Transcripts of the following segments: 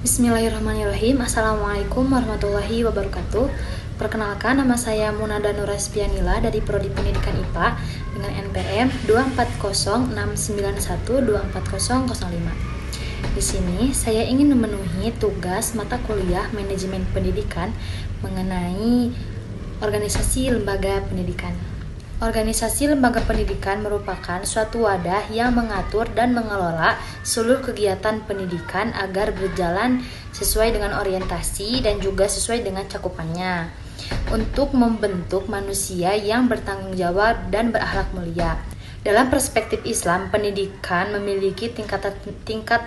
Bismillahirrahmanirrahim. Assalamualaikum warahmatullahi wabarakatuh. Perkenalkan, nama saya Munada Nuraspianila dari Prodi Pendidikan IPA dengan NPM 24069124005. Di sini saya ingin memenuhi tugas mata kuliah Manajemen Pendidikan mengenai organisasi lembaga pendidikan. Organisasi lembaga pendidikan merupakan suatu wadah yang mengatur dan mengelola seluruh kegiatan pendidikan agar berjalan sesuai dengan orientasi dan juga sesuai dengan cakupannya untuk membentuk manusia yang bertanggung jawab dan berakhlak mulia. Dalam perspektif Islam, pendidikan memiliki tingkat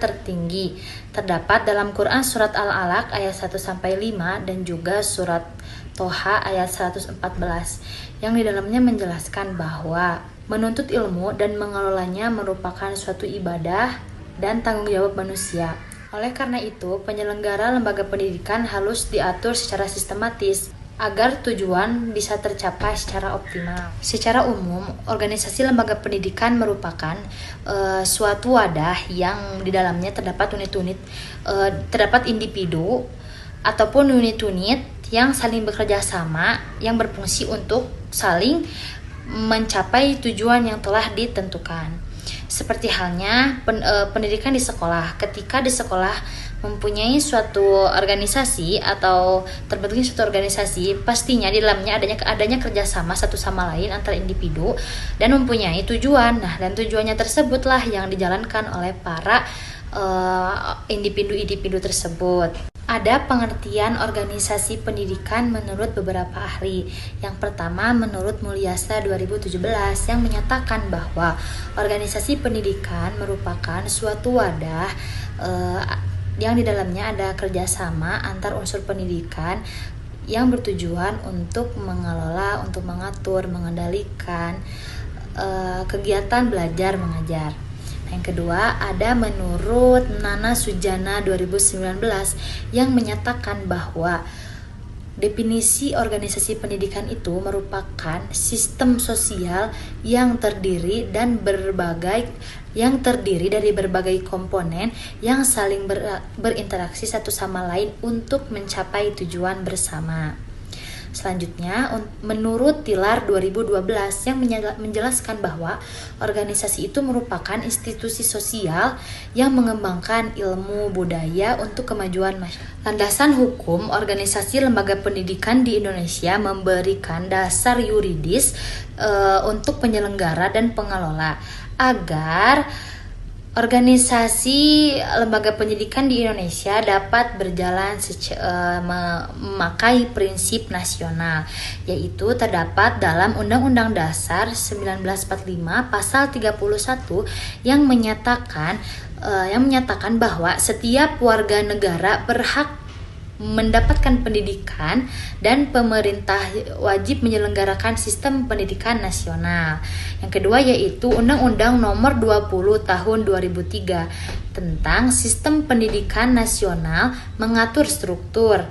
tertinggi. Terdapat dalam Quran surat Al-Alaq ayat 1-5 dan juga surat Toha ayat 114 yang di dalamnya menjelaskan bahwa menuntut ilmu dan mengelolanya merupakan suatu ibadah dan tanggung jawab manusia. Oleh karena itu, penyelenggara lembaga pendidikan harus diatur secara sistematis agar tujuan bisa tercapai secara optimal. Secara umum, organisasi lembaga pendidikan merupakan suatu wadah yang di dalamnya terdapat terdapat individu ataupun unit-unit yang saling bekerja sama, yang berfungsi untuk saling mencapai tujuan yang telah ditentukan. Seperti halnya pendidikan di sekolah. Ketika di sekolah mempunyai suatu organisasi atau terbentuknya suatu organisasi, pastinya di dalamnya adanya kerjasama satu sama lain antara individu dan mempunyai tujuan. Nah, dan tujuannya tersebutlah yang dijalankan oleh para individu-individu tersebut. Ada pengertian organisasi pendidikan menurut beberapa ahli. Yang pertama, menurut Mulyasa 2017 yang menyatakan bahwa organisasi pendidikan merupakan suatu wadah yang di dalamnya ada kerjasama antar unsur pendidikan yang bertujuan untuk mengelola, untuk mengatur, mengendalikan kegiatan belajar mengajar. Yang kedua, ada menurut Nana Sujana 2019 yang menyatakan bahwa definisi organisasi pendidikan itu merupakan sistem sosial yang terdiri dari berbagai komponen yang saling berinteraksi satu sama lain untuk mencapai tujuan bersama. Selanjutnya, menurut Tilar 2012 yang menjelaskan bahwa organisasi itu merupakan institusi sosial yang mengembangkan ilmu budaya untuk kemajuan masyarakat. Landasan hukum organisasi lembaga pendidikan di Indonesia memberikan dasar yuridis untuk penyelenggara dan pengelola agar organisasi lembaga pendidikan di Indonesia dapat berjalan memakai prinsip nasional, yaitu terdapat dalam Undang-Undang Dasar 1945 Pasal 31 yang menyatakan bahwa setiap warga negara berhak mendapatkan pendidikan dan pemerintah wajib menyelenggarakan sistem pendidikan nasional. Yang kedua yaitu Undang-Undang Nomor 20 Tahun 2003 tentang Sistem Pendidikan Nasional mengatur struktur,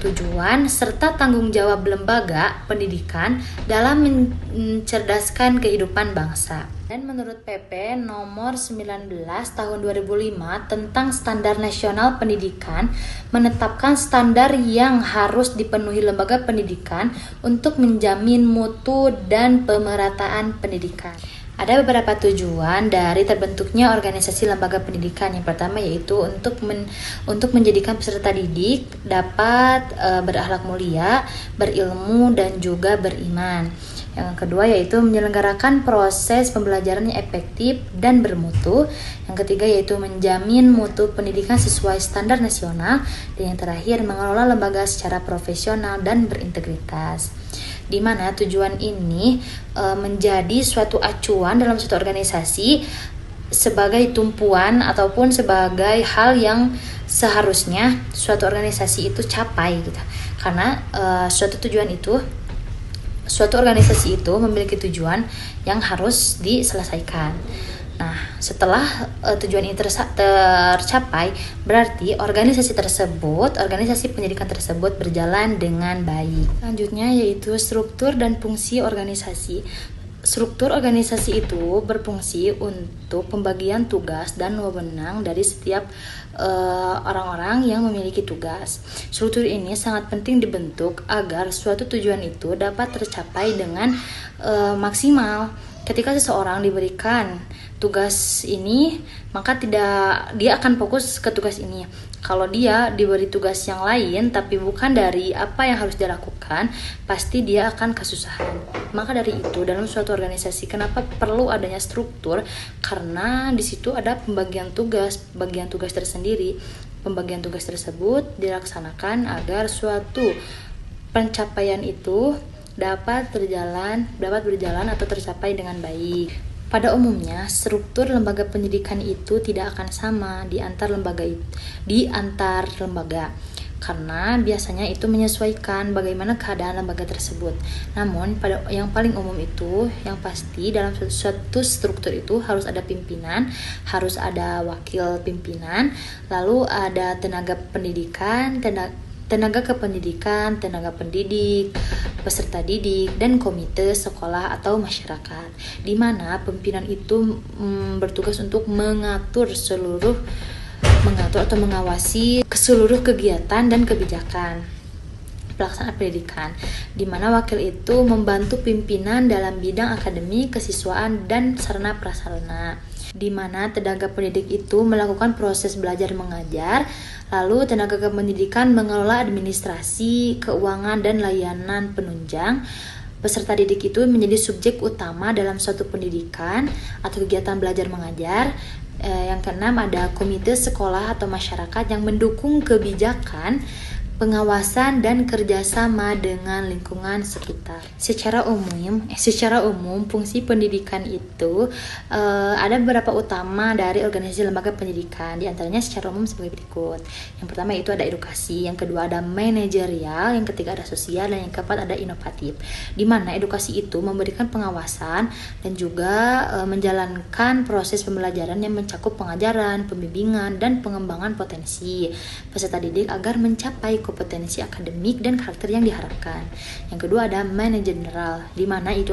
tujuan serta tanggung jawab lembaga pendidikan dalam mencerdaskan kehidupan bangsa. Dan menurut PP nomor 19 tahun 2005 tentang Standar Nasional Pendidikan menetapkan standar yang harus dipenuhi lembaga pendidikan untuk menjamin mutu dan pemerataan pendidikan. Ada beberapa tujuan dari terbentuknya organisasi lembaga pendidikan. Yang pertama yaitu untuk menjadikan peserta didik dapat berakhlak mulia, berilmu dan juga beriman. Yang kedua yaitu menyelenggarakan proses pembelajaran yang efektif dan bermutu. Yang ketiga yaitu menjamin mutu pendidikan sesuai standar nasional. Dan yang terakhir mengelola lembaga secara profesional dan berintegritas. Di mana tujuan ini menjadi suatu acuan dalam suatu organisasi sebagai tumpuan ataupun sebagai hal yang seharusnya suatu organisasi itu capai gitu. Karena suatu organisasi itu memiliki tujuan yang harus diselesaikan. Nah, setelah tujuan ini tercapai, berarti organisasi pendidikan tersebut berjalan dengan baik. Selanjutnya yaitu struktur dan fungsi organisasi. Struktur organisasi itu berfungsi untuk pembagian tugas dan wewenang dari setiap orang-orang yang memiliki tugas. Struktur ini sangat penting dibentuk agar suatu tujuan itu dapat tercapai dengan maksimal. Ketika seseorang diberikan tugas ini, maka dia akan fokus ke tugas ini. Kalau dia diberi tugas yang lain tapi bukan dari apa yang harus dia lakukan, pasti dia akan kesusahan. Maka dari itu dalam suatu organisasi kenapa perlu adanya struktur? Karena di situ ada pembagian tugas tersendiri. Pembagian tugas tersebut dilaksanakan agar suatu pencapaian itu dapat berjalan atau tercapai dengan baik. Pada umumnya, struktur lembaga pendidikan itu tidak akan sama di antar lembaga, karena biasanya itu menyesuaikan bagaimana keadaan lembaga tersebut. Namun, pada yang paling umum itu, yang pasti dalam suatu struktur itu harus ada pimpinan, harus ada wakil pimpinan, lalu ada tenaga pendidikan, tenaga kependidikan, tenaga pendidik, peserta didik, dan komite sekolah atau masyarakat, di mana pimpinan itu bertugas untuk mengatur atau mengawasi seluruh kegiatan dan kebijakan pelaksanaan pendidikan, di mana wakil itu membantu pimpinan dalam bidang akademik, kesiswaan, dan sarana prasarana, di mana tenaga pendidik itu melakukan proses belajar mengajar. Lalu tenaga kependidikan mengelola administrasi, keuangan, dan layanan penunjang. Peserta didik itu menjadi subjek utama dalam suatu pendidikan atau kegiatan belajar mengajar. Yang keenam ada komite sekolah atau masyarakat yang mendukung kebijakan, pengawasan, dan kerjasama dengan lingkungan sekitar. Secara umum fungsi pendidikan itu ada beberapa utama dari organisasi lembaga pendidikan. Di antaranya secara umum sebagai berikut. Yang pertama itu ada edukasi, yang kedua ada manajerial, yang ketiga ada sosial, dan yang keempat ada inovatif. Di mana edukasi itu memberikan pengawasan dan juga menjalankan proses pembelajaran yang mencakup pengajaran, pembimbingan, dan pengembangan potensi peserta didik agar mencapai kompetensi akademik dan karakter yang diharapkan. Yang kedua ada manajerial, di mana itu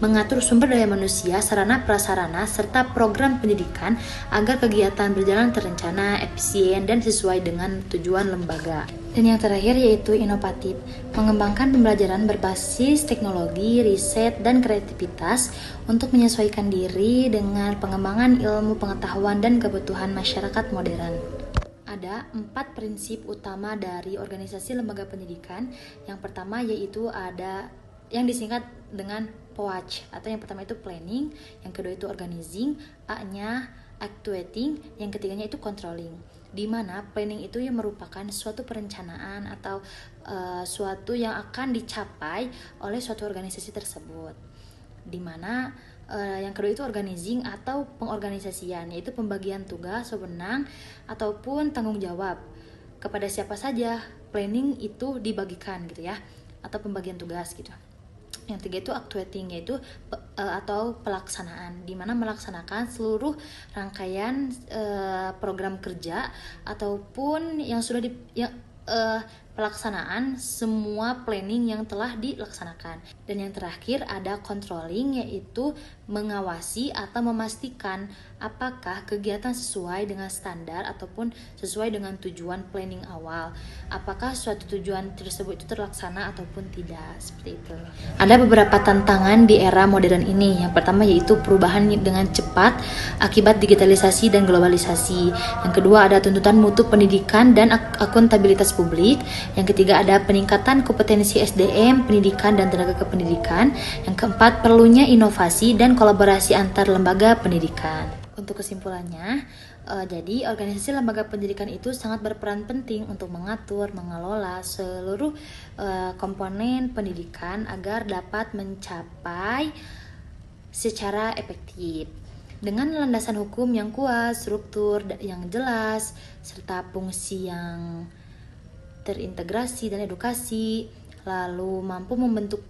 mengatur sumber daya manusia, sarana prasarana, serta program pendidikan agar kegiatan berjalan terencana, efisien, dan sesuai dengan tujuan lembaga. Dan yang terakhir yaitu inovatif, mengembangkan pembelajaran berbasis teknologi, riset, dan kreativitas untuk menyesuaikan diri dengan pengembangan ilmu pengetahuan dan kebutuhan masyarakat modern. Ada 4 prinsip utama dari organisasi lembaga pendidikan. Yang pertama yaitu ada yang disingkat dengan POAC, atau yang pertama itu planning, yang kedua itu organizing, A-nya actuating, yang ketiganya itu controlling. Di mana planning itu yang merupakan suatu perencanaan atau suatu yang akan dicapai oleh suatu organisasi tersebut. Di mana yang kedua itu organizing atau pengorganisasian, yaitu pembagian tugas, wewenang, ataupun tanggung jawab kepada siapa saja planning itu dibagikan gitu ya, atau pembagian tugas gitu. Yang tiga itu actuating, yaitu atau pelaksanaan, di mana melaksanakan seluruh rangkaian program kerja ataupun yang sudah pelaksanaan semua planning yang telah dilaksanakan. Dan yang terakhir ada controlling, yaitu mengawasi atau memastikan apakah kegiatan sesuai dengan standar ataupun sesuai dengan tujuan planning awal, apakah suatu tujuan tersebut itu terlaksana ataupun tidak, seperti itu. Ada beberapa tantangan di era modern ini. Yang pertama yaitu perubahan dengan cepat akibat digitalisasi dan globalisasi. Yang kedua ada tuntutan mutu pendidikan dan akuntabilitas publik. Yang ketiga ada peningkatan kompetensi SDM, pendidikan, dan tenaga kependidikan. Yang keempat perlunya inovasi dan kolaborasi antar lembaga pendidikan. Untuk kesimpulannya, jadi organisasi lembaga pendidikan itu sangat berperan penting untuk mengatur, mengelola seluruh komponen pendidikan agar dapat mencapai secara efektif. Dengan landasan hukum yang kuat, struktur yang jelas, serta fungsi yang terintegrasi dan edukasi, lalu mampu membentuk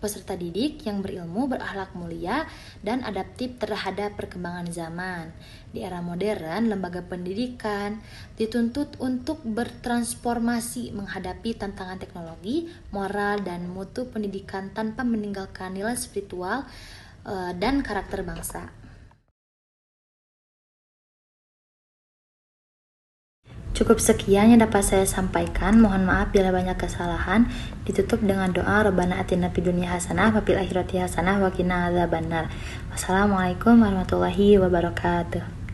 peserta didik yang berilmu, berakhlak mulia, dan adaptif terhadap perkembangan zaman. Di era modern, lembaga pendidikan dituntut untuk bertransformasi menghadapi tantangan teknologi, moral, dan mutu pendidikan tanpa meninggalkan nilai spiritual, dan karakter bangsa. Cukup sekian yang dapat saya sampaikan. Mohon maaf bila banyak kesalahan. Ditutup dengan doa Rabbana atina fid dunya hasanah wa fil akhirati hasanah wa qina adzabannar. Wassalamualaikum warahmatullahi wabarakatuh.